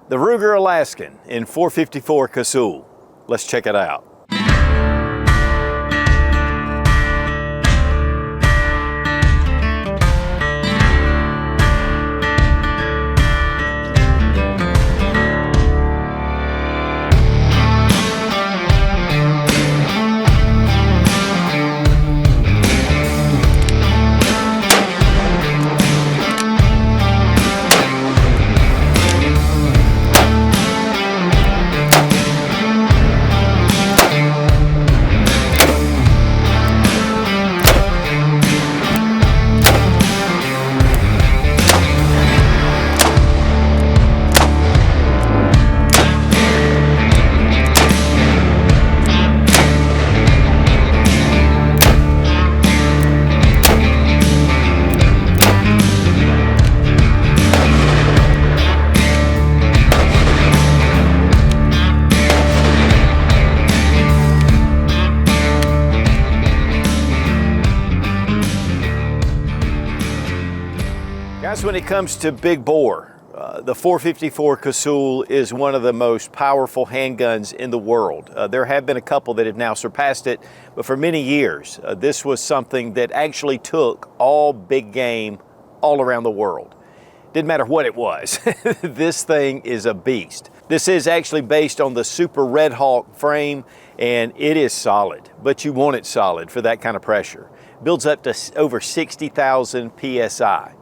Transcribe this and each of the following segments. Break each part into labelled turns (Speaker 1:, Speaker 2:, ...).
Speaker 1: The Ruger Alaskan in 454 Casull. Let's check it out. Guys, when it comes to big bore, the 454 Casull is one of the most powerful handguns in the world. There have been a couple that have now surpassed it, but for many years, this was something that actually took all big game all around the world. Didn't matter what it was. This thing is a beast. This is actually based on the Super Redhawk frame, and it is solid, but you want it solid for that kind of pressure. Builds up to over 60,000 PSI.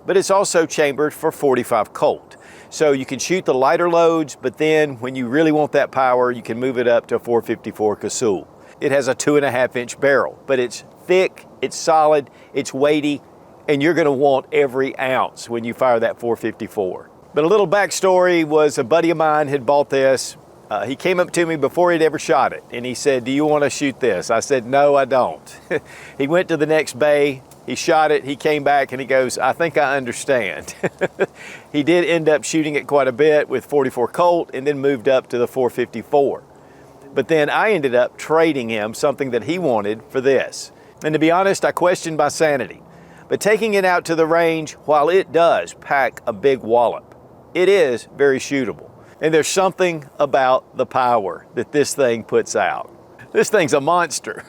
Speaker 1: But it's also chambered for 45 Colt. So you can shoot the lighter loads, but then when you really want that power, you can move it up to 454 Casull. It has a 2.5-inch barrel, but it's thick, it's solid, it's weighty, and you're gonna want every ounce when you fire that 454. But a little backstory was a buddy of mine had bought this. He came up to me before he'd ever shot it, and he said, "Do you wanna shoot this?" I said, "No, I don't." He went to the next bay, he shot it, he came back and he goes, "I think I understand." He did end up shooting it quite a bit with 44 Colt and then moved up to the 454. But then I ended up trading him something that he wanted for this. And to be honest, I questioned my sanity. But taking it out to the range, while it does pack a big wallop, it is very shootable. And there's something about the power that this thing puts out. This thing's a monster.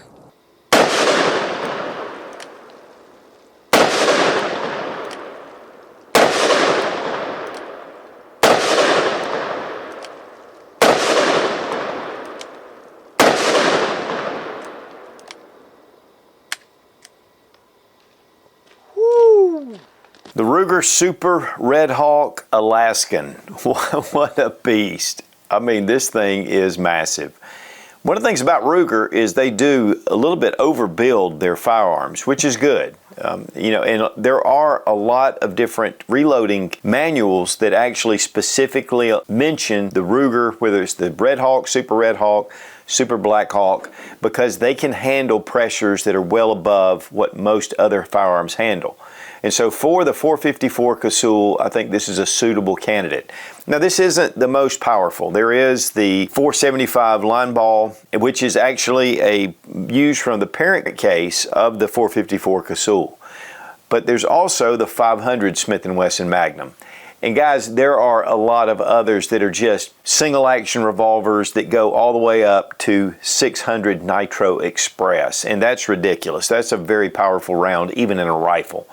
Speaker 1: The Ruger Super Redhawk Alaskan. What a beast. I mean, this thing is massive. One of the things about Ruger is they do a little bit overbuild their firearms, which is good. You know, and there are a lot of different reloading manuals that actually specifically mention the Ruger, whether it's the Redhawk, Super Redhawk, Super Blackhawk, because they can handle pressures that are well above what most other firearms handle. And so for the 454 Casull, I think this is a suitable candidate. Now, this isn't the most powerful. There is the 475 line ball, which is actually used from the parent case of the 454 Casull. But there's also the 500 Smith & Wesson Magnum. And guys, there are a lot of others that are just single action revolvers that go all the way up to 600 Nitro Express. And that's ridiculous. That's a very powerful round, even in a rifle.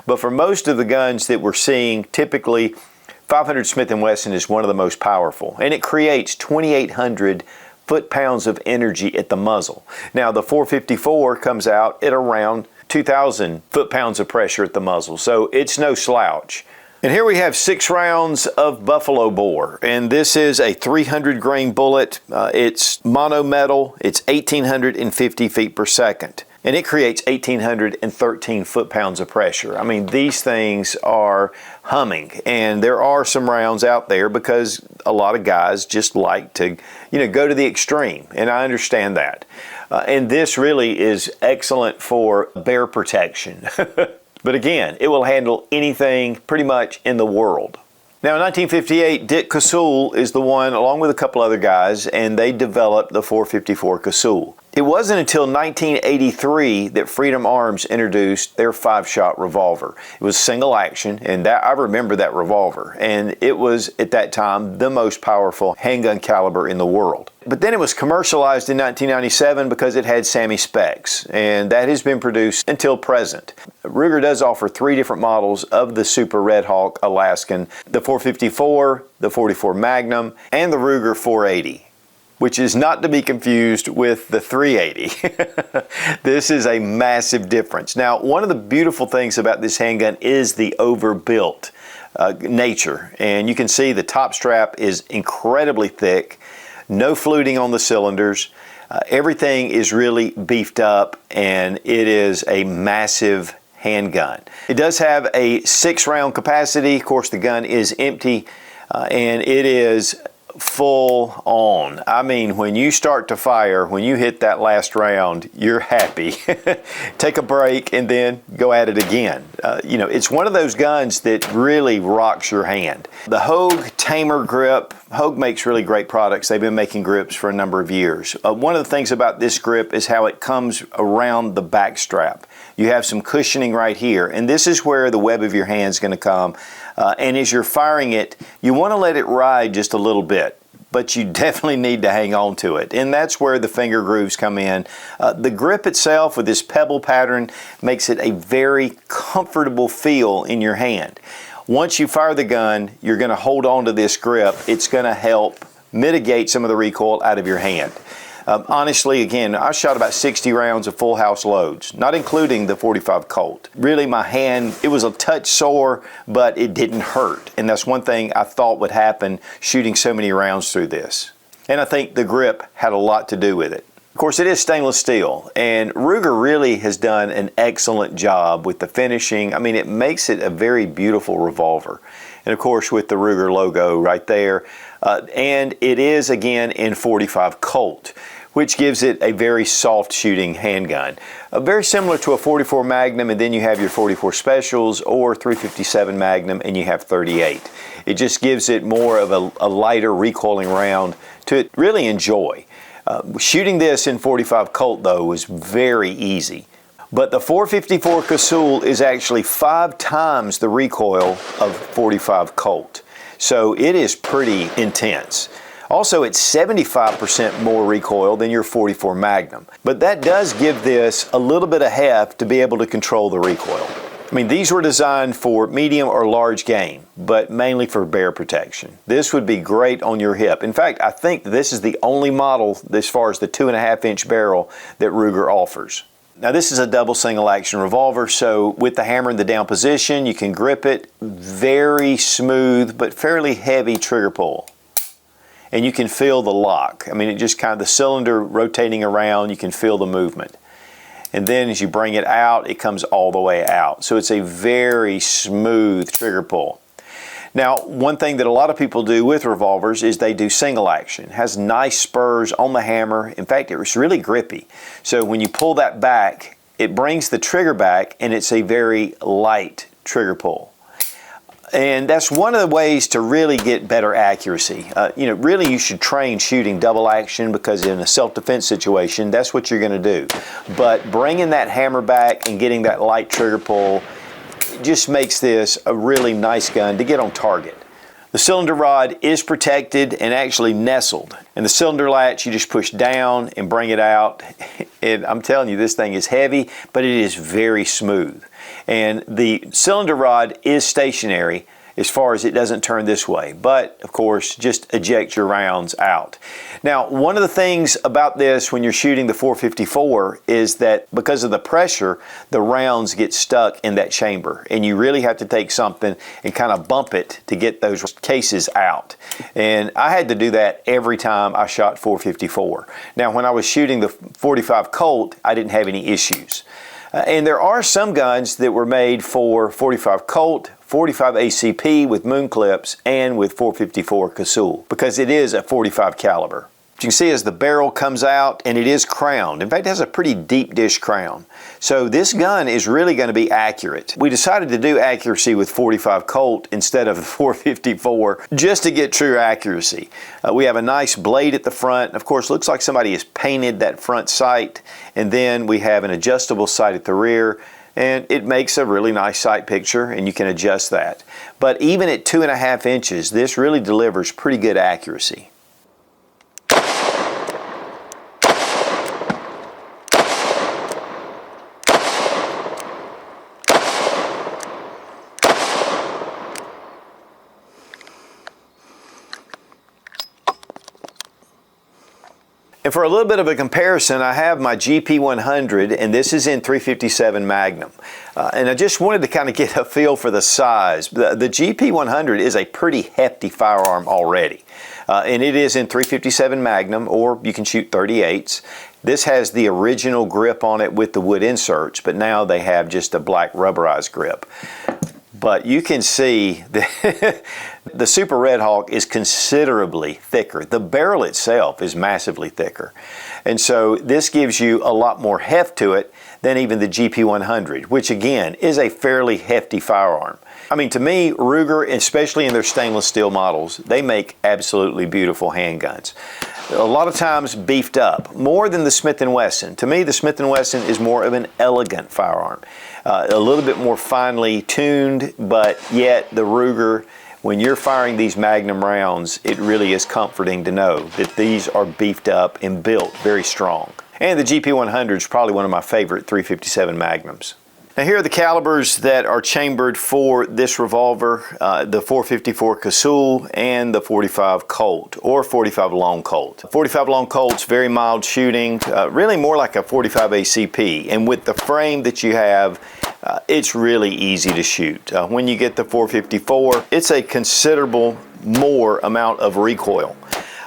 Speaker 1: But for most of the guns that we're seeing, typically 500 Smith & Wesson is one of the most powerful, and it creates 2,800 foot-pounds of energy at the muzzle. Now, the 454 comes out at around 2,000 foot-pounds of pressure at the muzzle, so it's no slouch. And here we have 6 rounds of buffalo bore, and this is a 300 grain bullet. It's mono metal. It's 1,850 feet per second. And it creates 1,813 foot-pounds of pressure. I mean, these things are humming, and there are some rounds out there because a lot of guys just like to, go to the extreme, and I understand that. And this really is excellent for bear protection. But again, it will handle anything pretty much in the world. Now, in 1958, Dick Casull is the one, along with a couple other guys, and they developed the 454 Casull. It wasn't until 1983 that Freedom Arms introduced their 5-shot revolver. It was single action, and that I remember that revolver, and it was at that time the most powerful handgun caliber in the world. But then it was commercialized in 1997 because it had SAAMI specs, and that has been produced until present. Ruger does offer 3 different models of the Super Redhawk Alaskan: the 454, the 44 Magnum, and the Ruger 480. Which is not to be confused with the 380. This is a massive difference. Now, one of the beautiful things about this handgun is the overbuilt nature. And you can see the top strap is incredibly thick, no fluting on the cylinders. Everything is really beefed up, and it is a massive handgun. It does have a 6-round capacity. Of course, the gun is empty, and it is full on. I mean, when you start to fire, when you hit that last round, you're happy. Take a break and then go at it again. You know, it's one of those guns that really rocks your hand. The Hogue Tamer grip. Hogue makes really great products. They've been making grips for a number of years. One of the things about this grip is how it comes around the back strap. You have some cushioning right here, and this is where the web of your hand is going to come. And as you're firing it, you want to let it ride just a little bit, but you definitely need to hang on to it. And that's where the finger grooves come in. The grip itself with this pebble pattern makes it a very comfortable feel in your hand. Once you fire the gun, you're going to hold on to this grip. It's going to help mitigate some of the recoil out of your hand. Honestly, again, I shot about 60 rounds of full house loads, not including the 45 Colt. Really, my hand, it was a touch sore, but it didn't hurt. And that's one thing I thought would happen shooting so many rounds through this. And I think the grip had a lot to do with it. Of course, it is stainless steel, and Ruger really has done an excellent job with the finishing. I mean, it makes it a very beautiful revolver. And of course, with the Ruger logo right there. And it is, again, in 45 Colt, which gives it a very soft shooting handgun. Very similar to a 44 Magnum, and then you have your 44 Specials, or 357 Magnum, and you have 38. It just gives it more of a lighter recoiling round to really enjoy. Shooting this in 45 Colt, though, was very easy. But the 454 Casull is actually 5 times the recoil of 45 Colt. So it is pretty intense. Also, it's 75% more recoil than your 44 Magnum. But that does give this a little bit of heft to be able to control the recoil. I mean, these were designed for medium or large game, but mainly for bear protection. This would be great on your hip. In fact, I think this is the only model as far as the 2.5-inch barrel that Ruger offers. Now, this is a double single action revolver, so with the hammer in the down position, you can grip it. Very smooth but fairly heavy trigger pull. And you can feel the lock. I mean, it just kind of the cylinder rotating around, you can feel the movement. And then as you bring it out, it comes all the way out. So it's a very smooth trigger pull. Now, one thing that a lot of people do with revolvers is they do single action. It has nice spurs on the hammer. In fact, it's really grippy. So when you pull that back, it brings the trigger back, and it's a very light trigger pull. And that's one of the ways to really get better accuracy. You know, really you should train shooting double action, because in a self-defense situation, that's what you're going to do. But bringing that hammer back and getting that light trigger pull just makes this a really nice gun to get on target. The cylinder rod is protected and actually nestled. And the cylinder latch, you just push down and bring it out. And I'm telling you, this thing is heavy, but it is very smooth. And the cylinder rod is stationary as far as it doesn't turn this way. But, of course, just eject your rounds out. Now, one of the things about this when you're shooting the 454 is that because of the pressure, the rounds get stuck in that chamber. And you really have to take something and kind of bump it to get those cases out. And I had to do that every time I shot 454. Now, when I was shooting the 45 Colt, I didn't have any issues. And there are some guns that were made for 45 Colt, 45 ACP with moon clips, and with 454 Casull, because it is a 45 caliber. You can see as the barrel comes out, and it is crowned. In fact, it has a pretty deep dish crown. So this gun is really going to be accurate. We decided to do accuracy with 45 Colt instead of the 454 just to get true accuracy. We have a nice blade at the front. Of course, looks like somebody has painted that front sight, and then we have an adjustable sight at the rear, and it makes a really nice sight picture, and you can adjust that. But even at 2.5 inches, this really delivers pretty good accuracy. And for a little bit of a comparison, I have my GP100, and this is in .357 Magnum. And I just wanted to kind of get a feel for the size. The GP100 is a pretty hefty firearm already. And it is in .357 Magnum, or you can shoot .38s. This has the original grip on it with the wood inserts, but now they have just a black rubberized grip. But you can see the Super Redhawk is considerably thicker. The barrel itself is massively thicker. And so this gives you a lot more heft to it than even the GP100, which again is a fairly hefty firearm. I mean, to me, Ruger, especially in their stainless steel models, they make absolutely beautiful handguns. A lot of times beefed up, more than the Smith & Wesson. To me, the Smith & Wesson is more of an elegant firearm. A little bit more finely tuned, but yet the Ruger, when you're firing these Magnum rounds, it really is comforting to know that these are beefed up and built very strong. And the GP100 is probably one of my favorite .357 Magnums. Now here are the calibers that are chambered for this revolver, the 454 Casull and the 45 Colt, or 45 Long Colt. 45 Long Colt's very mild shooting, really more like a 45 ACP, and with the frame that you have, it's really easy to shoot. When you get the 454, it's a considerable more amount of recoil.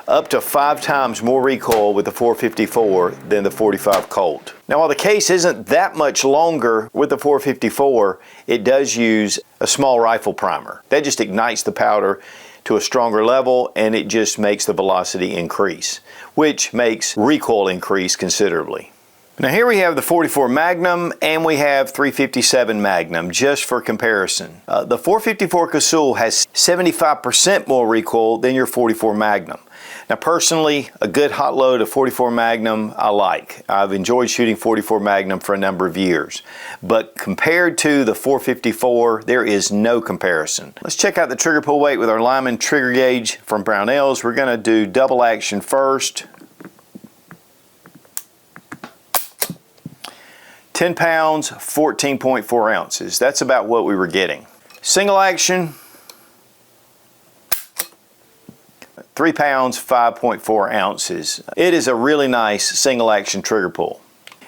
Speaker 1: Up to 5 times more recoil with the 454 than the 45 Colt. Now while the case isn't that much longer with the 454, it does use a small rifle primer. That just ignites the powder to a stronger level, and it just makes the velocity increase, which makes recoil increase considerably. Now here we have the 44 Magnum, and we have 357 Magnum, just for comparison. The 454 Casull has 75% more recoil than your 44 Magnum. Now personally, a good hot load of 44 Magnum I like. I've enjoyed shooting 44 Magnum for a number of years. But compared to the 454, there is no comparison. Let's check out the trigger pull weight with our Lyman trigger gauge from Brownells. We're going to do double action first. 10 pounds, 14.4 ounces. That's about what we were getting. Single action, 3 pounds, 5.4 ounces. It is a really nice single action trigger pull.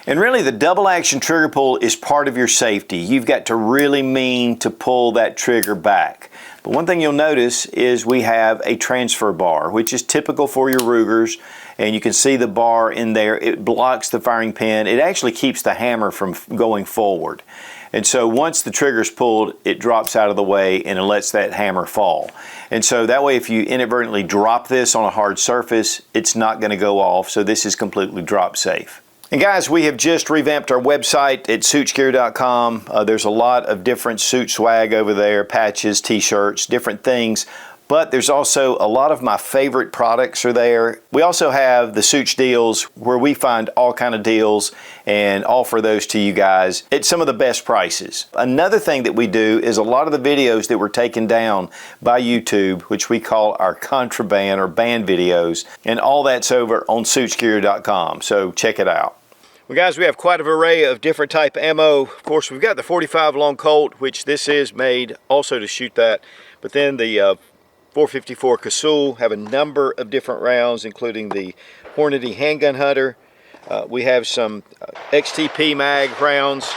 Speaker 1: And really the double action trigger pull is part of your safety. You've got to really mean to pull that trigger back. But one thing you'll notice is we have a transfer bar, which is typical for your Rugers. And you can see the bar in there. It blocks the firing pin. It actually keeps the hammer from going forward. And so once the trigger's pulled, it drops out of the way and it lets that hammer fall. And so that way, if you inadvertently drop this on a hard surface, it's not going to go off. So this is completely drop safe. And guys, we have just revamped our website at suitsgear.com. There's a lot of different suit swag over there, patches, t-shirts, different things. But there's also a lot of my favorite products are there. We also have the Suits deals where we find all kind of deals and offer those to you guys at some of the best prices. Another thing that we do is a lot of the videos that were taken down by YouTube, which we call our contraband or banned videos, and all that's over on suitsgear.com, so check it out. Well guys, we have quite an array of different type ammo. Of course, we've got the 45 Long Colt, which this is made also to shoot that, but then the 454 Casull have a number of different rounds, including the Hornady Handgun Hunter. We have some XTP mag rounds,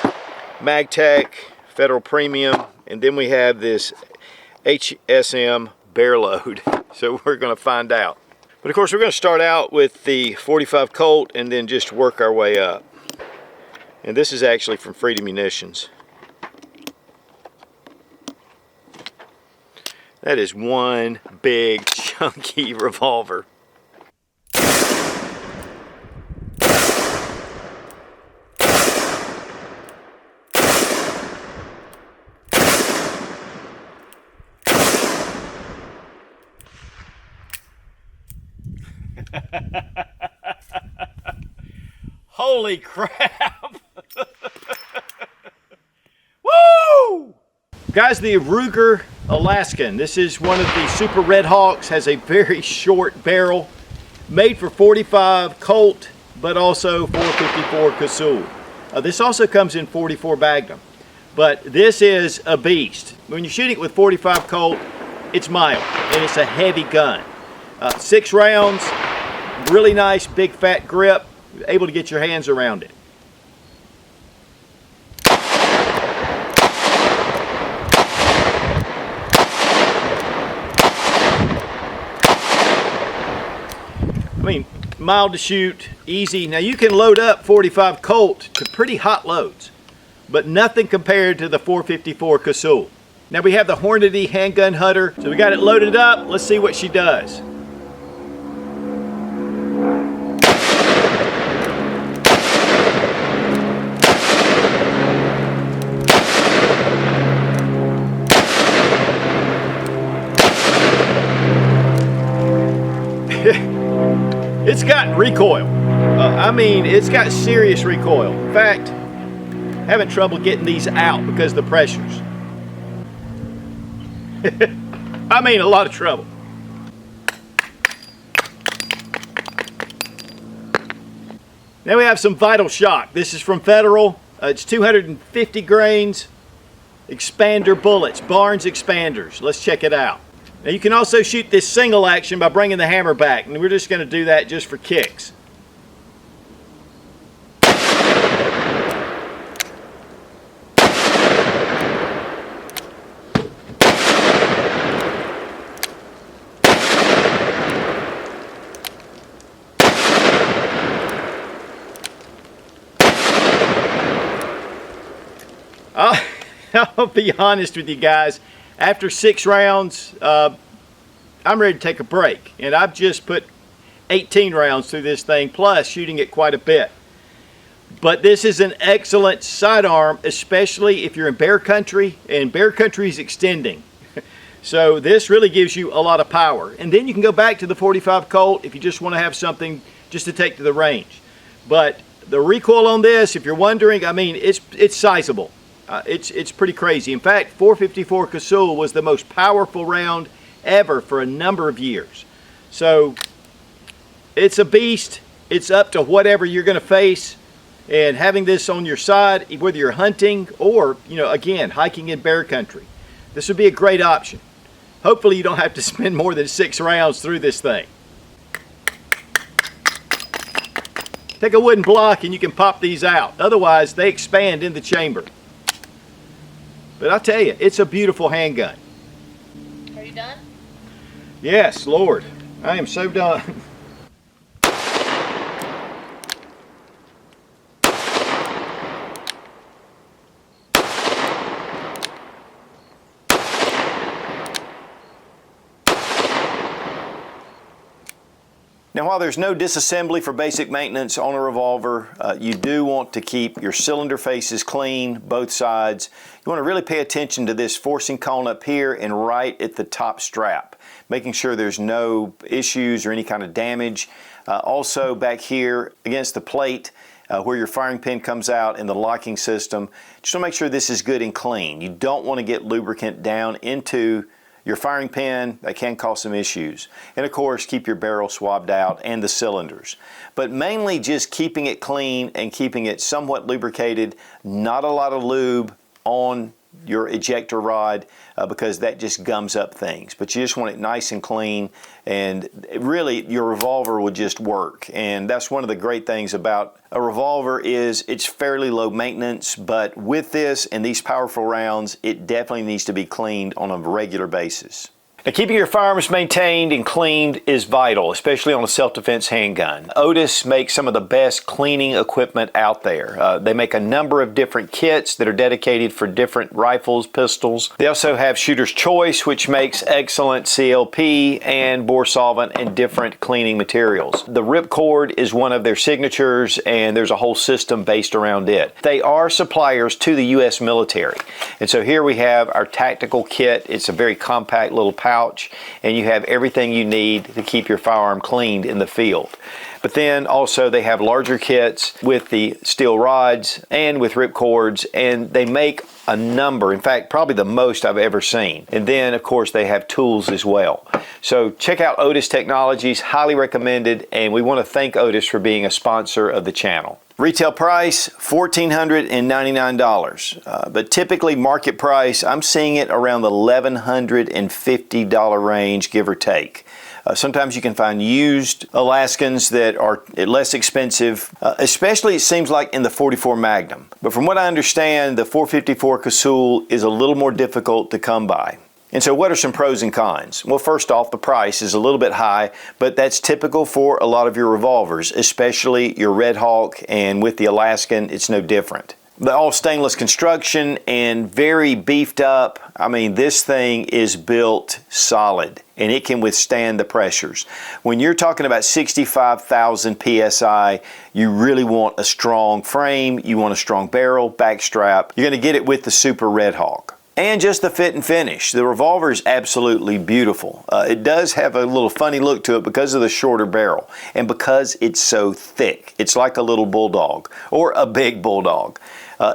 Speaker 1: MagTech, Federal Premium, and then we have this HSM Bear Load. So we're going to find out. But of course, we're going to start out with the 45 Colt and then just work our way up. And this is actually from Freedom Munitions. That is one big chunky revolver. Holy crap! Woo! Guys, the Ruger Alaskan. This is one of the Super Redhawks. Has a very short barrel. Made for 45 Colt, but also 454 Casull. This also comes in 44 Magnum. But this is a beast. When you're shooting it with 45 Colt, it's mild, and it's a heavy gun. 6 rounds, really nice big fat grip, able to get your hands around it. I mean, mild to shoot, easy. Now you can load up 45 Colt to pretty hot loads, but nothing compared to the 454 Casull. Now we have the Hornady handgun hunter, so we got it loaded up. Let's see what she does. It's got recoil. I mean, it's got serious recoil. In fact, having trouble getting these out because of the pressures. I mean, a lot of trouble. Now we have some Vital Shock. This is from Federal. It's 250 grains. Expander bullets, Barnes expanders. Let's check it out. Now you can also shoot this single action by bringing the hammer back, and we're just going to do that just for kicks. I'll be honest with you guys. After 6 rounds, I'm ready to take a break. And I've just put 18 rounds through this thing, plus shooting it quite a bit. But this is an excellent sidearm, especially if you're in bear country, and bear country is extending. So this really gives you a lot of power. And then you can go back to the 45 Colt if you just want to have something just to take to the range. But the recoil on this, if you're wondering, I mean, it's sizable. It's pretty crazy. In fact, 454 Casull was the most powerful round ever for a number of years. So it's a beast. It's up to whatever you're going to face. And having this on your side, whether you're hunting or, you know, again, hiking in bear country, this would be a great option. Hopefully you don't have to spend more than 6 rounds through this thing. Take a wooden block and you can pop these out. Otherwise, they expand in the chamber. But I'll tell you, it's a beautiful handgun.
Speaker 2: Are you done?
Speaker 1: Yes, Lord. I am so done. Now, while there's no disassembly for basic maintenance on a revolver, you do want to keep your cylinder faces clean, both sides. You want to really pay attention to this forcing cone up here and right at the top strap, making sure there's no issues or any kind of damage. Also back here against the plate where your firing pin comes out in the locking system, just want to make sure this is good and clean. You don't want to get lubricant down into your firing pin. That can cause some issues. And of course, keep your barrel swabbed out and the cylinders. But mainly just keeping it clean and keeping it somewhat lubricated. Not a lot of lube on your ejector rod because that just gums up things. But you just want it nice and clean, and really your revolver will just work. And that's one of the great things about a revolver is it's fairly low maintenance, but with this and these powerful rounds, it definitely needs to be cleaned on a regular basis. Now, keeping your firearms maintained and cleaned is vital, especially on a self-defense handgun. Otis makes some of the best cleaning equipment out there. They make a number of different kits that are dedicated for different rifles, pistols. They also have Shooter's Choice, which makes excellent CLP and bore solvent and different cleaning materials. The ripcord is one of their signatures, and there's a whole system based around it. They are suppliers to the U.S. military. And so here we have our tactical kit. It's a very compact little pouch. pouch, and you have everything you need to keep your firearm cleaned in the field. But then also they have larger kits with the steel rods and with rip cords, and they make a number, in fact probably the most I've ever seen. And then of course they have tools as well. So check out Otis Technologies, highly recommended, and we want to thank Otis for being a sponsor of the channel. Retail price, $1,499, but typically market price, I'm seeing it around the $1,150 range, give or take. Sometimes you can find used Alaskans that are less expensive, especially it seems like in the .44 Magnum. But from what I understand, the .454 Casull is a little more difficult to come by. And so what are some pros and cons? Well, first off, the price is a little bit high, but that's typical for a lot of your revolvers, especially your Redhawk, and with the Alaskan, it's no different. The all stainless construction and very beefed up. I mean, this thing is built solid and it can withstand the pressures. When you're talking about 65,000 PSI, you really want a strong frame, you want a strong barrel, back strap. You're gonna get it with the Super Redhawk. And just the fit and finish. The revolver is absolutely beautiful. It does have a little funny look to it because of the shorter barrel and because it's so thick. It's like a little bulldog or a big bulldog.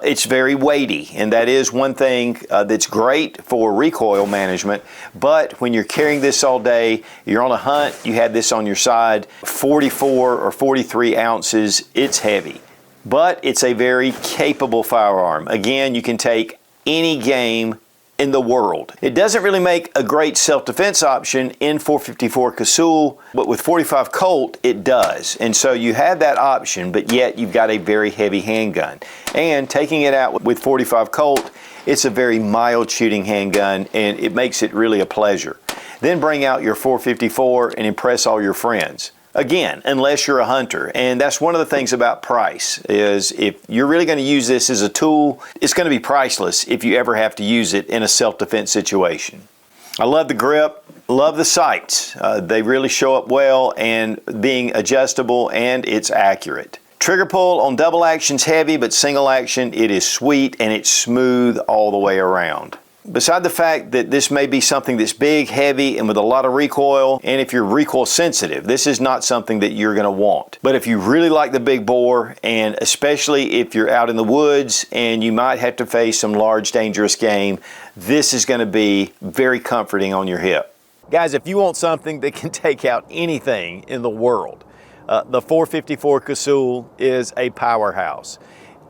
Speaker 1: It's very weighty, and that is one thing that's great for recoil management. But when you're carrying this all day, you're on a hunt, you have this on your side, 44 or 43 ounces, it's heavy. But it's a very capable firearm. Again, you can take any game in the world. It doesn't really make a great self-defense option in .454 Casull, but with .45 Colt it does. And so you have that option, but yet you've got a very heavy handgun. And taking it out with .45 Colt, it's a very mild shooting handgun, and it makes it really a pleasure. Then bring out your .454 and impress all your friends. Again, unless you're a hunter. And that's one of the things about price, is if you're really going to use this as a tool, it's going to be priceless if you ever have to use it in a self-defense situation. I love the grip, love the sights. They really show up well and being adjustable, and it's accurate. Trigger pull on double action's heavy, but single action, it is sweet and it's smooth all the way around. Beside the fact that this may be something that's big, heavy, and with a lot of recoil, and if you're recoil sensitive, this is not something that you're going to want. But if you really like the big bore, and especially if you're out in the woods and you might have to face some large, dangerous game, this is going to be very comforting on your hip. Guys, if you want something that can take out anything in the world, the .454 Casull is a powerhouse.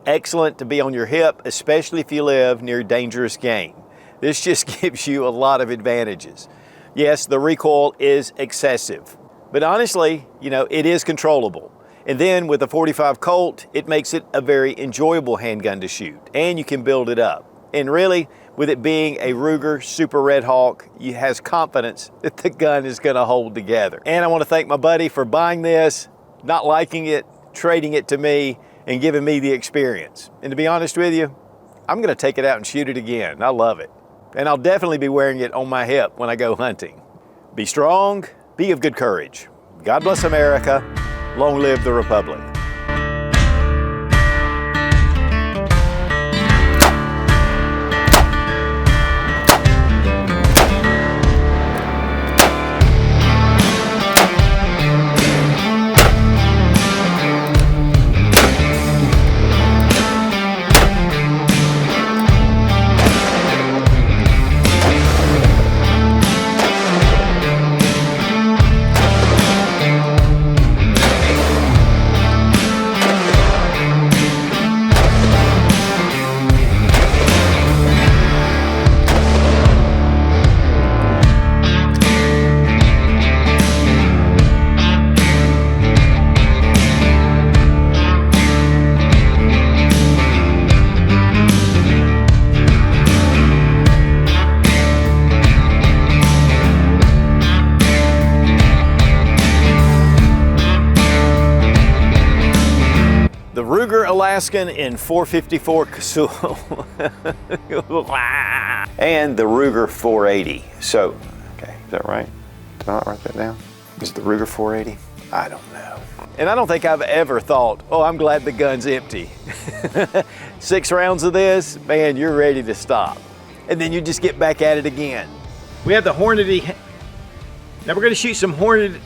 Speaker 1: Excellent to be on your hip, especially if you live near dangerous game. This just gives you a lot of advantages. Yes, the recoil is excessive, but honestly, you know, it is controllable. And then with the .45 Colt, it makes it a very enjoyable handgun to shoot, and you can build it up. And really, with it being a Ruger Super Redhawk, you has confidence that the gun is gonna hold together. And I wanna thank my buddy for buying this, not liking it, trading it to me, and giving me the experience. And to be honest with you, I'm gonna take it out and shoot it again. I love it. And I'll definitely be wearing it on my hip when I go hunting. Be strong, be of good courage. God bless America. Long live the Republic. Ruger Alaskan in .454 Casull and the Ruger 480. So, okay, is that right? Did I not write that down? Is it the Ruger 480? I don't know. And I don't think I've ever thought, oh, I'm glad the gun's empty. 6 rounds of this, man, you're ready to stop. And then you just get back at it again. We have the Hornady Now we're gonna shoot some horned,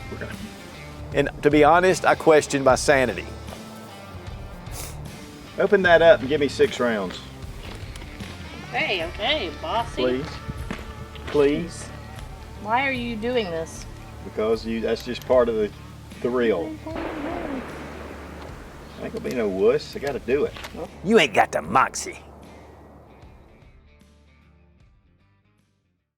Speaker 1: and to be honest, I question my sanity. Open that up and give me 6 rounds.
Speaker 2: Okay, bossy.
Speaker 1: Please. Please.
Speaker 2: Why are you doing this?
Speaker 1: Because that's just part of the thrill. I ain't gonna be no wuss, I gotta do it.
Speaker 3: You ain't got the moxie.